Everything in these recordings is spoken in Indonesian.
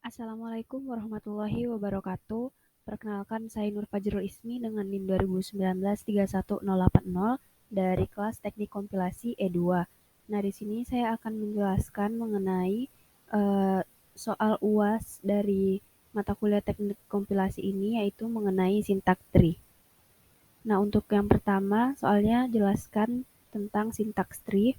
Assalamualaikum warahmatullahi wabarakatuh. Perkenalkan, saya Nur Fajrul Ismi dengan NIM 2019-31080 dari kelas Teknik Kompilasi E2. Nah, di sini saya akan menjelaskan mengenai soal UAS dari mata kuliah Teknik Kompilasi ini, yaitu mengenai sintak tree. Nah, untuk yang pertama, soalnya jelaskan tentang sintaks tree.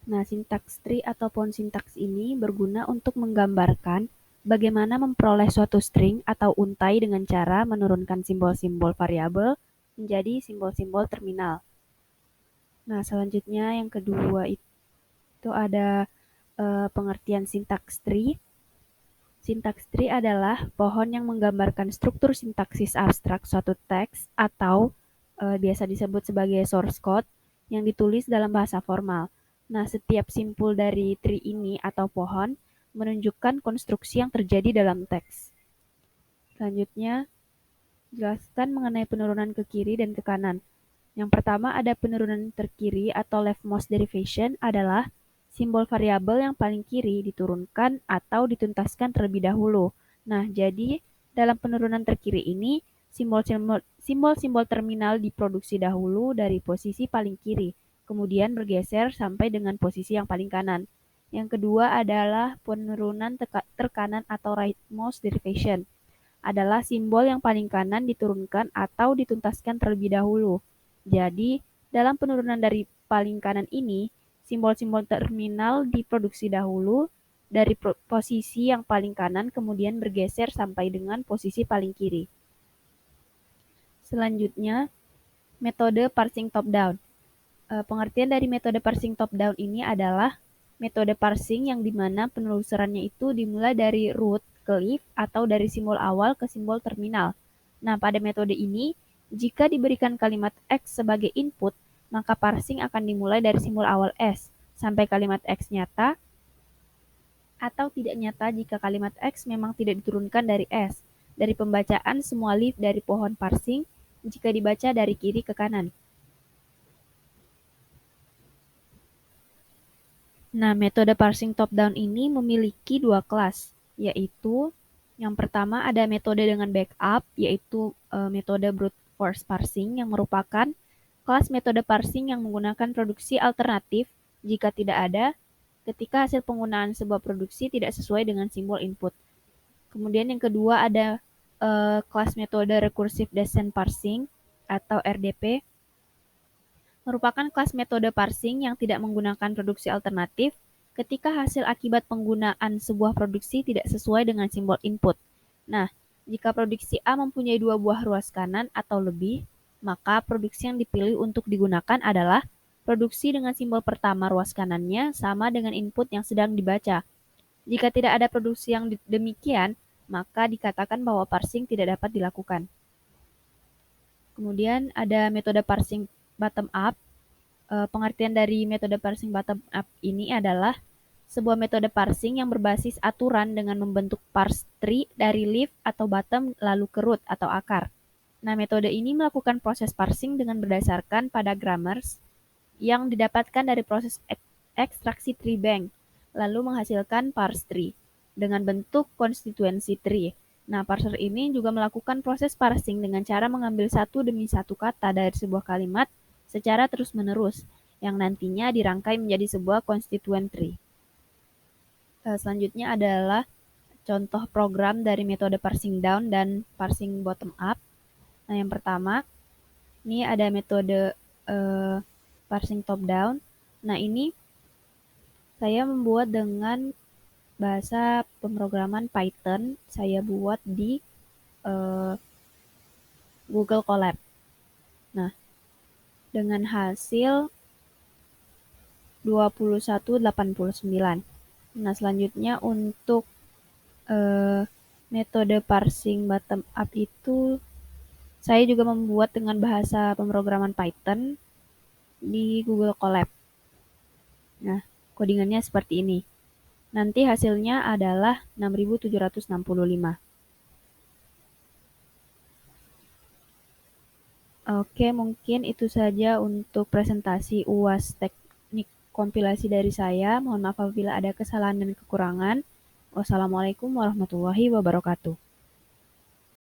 Nah, sintaks tree ataupun sintaks ini berguna untuk menggambarkan bagaimana memperoleh suatu string atau untai dengan cara menurunkan simbol-simbol variabel menjadi simbol-simbol terminal. Nah, selanjutnya yang kedua itu ada pengertian sintaks tree. Sintaks tree adalah pohon yang menggambarkan struktur sintaksis abstrak suatu teks atau biasa disebut sebagai source code yang ditulis dalam bahasa formal. Nah, setiap simpul dari tree ini atau pohon menunjukkan konstruksi yang terjadi dalam teks. Selanjutnya, jelaskan mengenai penurunan ke kiri dan ke kanan. Yang pertama ada penurunan terkiri atau leftmost derivation adalah simbol variabel yang paling kiri diturunkan atau dituntaskan terlebih dahulu. Nah, jadi dalam penurunan terkiri ini, simbol-simbol terminal diproduksi dahulu dari posisi paling kiri, kemudian bergeser sampai dengan posisi yang paling kanan. Yang kedua adalah penurunan terkanan atau rightmost derivation adalah simbol yang paling kanan diturunkan atau dituntaskan terlebih dahulu. Jadi, dalam penurunan dari paling kanan ini, simbol-simbol terminal diproduksi dahulu dari posisi yang paling kanan kemudian bergeser sampai dengan posisi paling kiri. Selanjutnya, metode parsing top-down. Pengertian dari metode parsing top-down ini adalah metode parsing yang dimana penelusurannya itu dimulai dari root ke leaf atau dari simbol awal ke simbol terminal. Nah, pada metode ini, jika diberikan kalimat X sebagai input, maka parsing akan dimulai dari simbol awal S sampai kalimat X nyata atau tidak nyata jika kalimat X memang tidak diturunkan dari S. Dari pembacaan semua leaf dari pohon parsing jika dibaca dari kiri ke kanan. Nah, metode parsing top-down ini memiliki dua kelas, yaitu yang pertama ada metode dengan backup, yaitu metode brute force parsing yang merupakan kelas metode parsing yang menggunakan produksi alternatif jika tidak ada ketika hasil penggunaan sebuah produksi tidak sesuai dengan simbol input. Kemudian yang kedua ada kelas metode recursive descent parsing atau RDP, merupakan kelas metode parsing yang tidak menggunakan produksi alternatif ketika hasil akibat penggunaan sebuah produksi tidak sesuai dengan simbol input. Nah, jika produksi A mempunyai dua buah ruas kanan atau lebih, maka produksi yang dipilih untuk digunakan adalah produksi dengan simbol pertama ruas kanannya sama dengan input yang sedang dibaca. Jika tidak ada produksi yang demikian, maka dikatakan bahwa parsing tidak dapat dilakukan. Kemudian ada metode parsing bottom up. Pengertian dari metode parsing bottom up ini adalah sebuah metode parsing yang berbasis aturan dengan membentuk parse tree dari leaf atau bottom lalu ke root atau akar. Nah, metode ini melakukan proses parsing dengan berdasarkan pada grammars yang didapatkan dari proses ekstraksi tree bank, lalu menghasilkan parse tree dengan bentuk konstituensi tree. Nah, parser ini juga melakukan proses parsing dengan cara mengambil satu demi satu kata dari sebuah kalimat secara terus-menerus, yang nantinya dirangkai menjadi sebuah constituent tree. Selanjutnya adalah contoh program dari metode parsing down dan parsing bottom up. Nah, yang pertama, ini ada metode parsing top down. Nah, ini saya membuat dengan bahasa pemrograman Python. Saya buat di Google Colab. Nah, dengan hasil 2189. Nah, selanjutnya untuk metode parsing bottom up itu saya juga membuat dengan bahasa pemrograman Python di Google Colab. Nah, codingannya seperti ini. Nanti hasilnya adalah 6765. Oke, mungkin itu saja untuk presentasi UAS teknik kompilasi dari saya. Mohon maaf apabila ada kesalahan dan kekurangan. Wassalamualaikum warahmatullahi wabarakatuh.